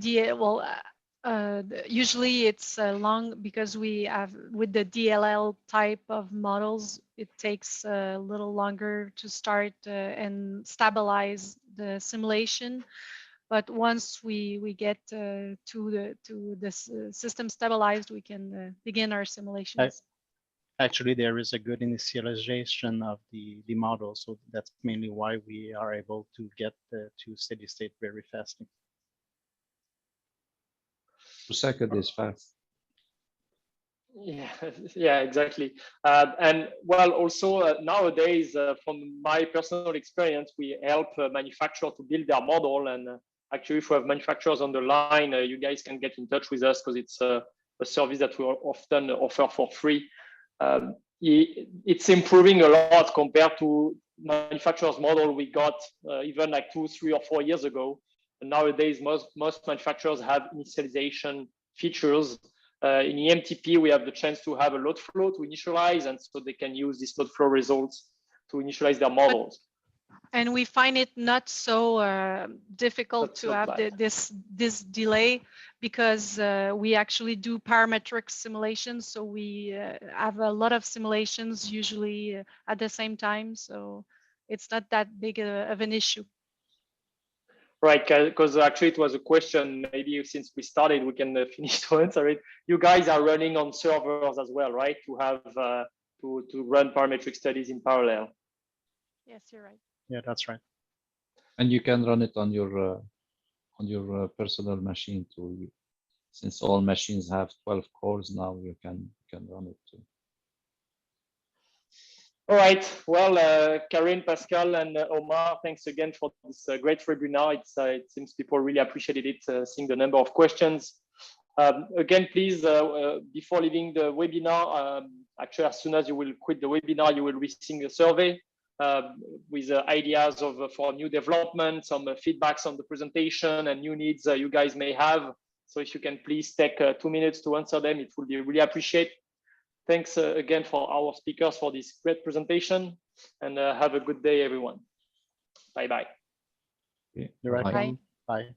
D: usually it's long because we have with the DLL type of models, it takes a little longer to start and stabilize the simulation. But once we get to the system stabilized, we can begin our simulations.
A: Actually, there is a good initialization of the model, so that's mainly why we are able to get to steady state very fast.
C: 2 seconds is fast.
B: Yeah, yeah, exactly. And well, also nowadays, from my personal experience, we help manufacturers to build their model. And actually, if we have manufacturers on the line, you guys can get in touch with us because it's a service that we often offer for free. It's improving a lot compared to manufacturers' model we got even like 2, 3, or 4 years ago. And nowadays, most manufacturers have initialization features. In EMTP, we have the chance to have a load flow to initialize, and so they can use these load flow results to initialize their models.
D: And we find it not so difficult to have this delay because we actually do parametric simulations. So we have a lot of simulations usually at the same time. So it's not that big of an issue.
B: Right, because actually it was a question, maybe since we started, we can finish to answer it. You guys are running on servers as well, right? To have to run parametric studies in parallel.
D: Yes, you're right.
A: Yeah, that's right.
C: And you can run it on your personal machine too. Since all machines have 12 cores now, you can run it too.
B: All right. Well, Karine, Pascal, and Omar, thanks again for this great webinar. It seems people really appreciated it, seeing the number of questions. Again, please, before leaving the webinar, actually, as soon as you will quit the webinar, you will receive a survey with ideas for new development, some feedbacks on the presentation and new needs you guys may have. So if you can please take 2 minutes to answer them, it will be really appreciated. Thanks again for our speakers for this great presentation, and have a good day, everyone. Bye-bye.
A: You're welcome. Bye.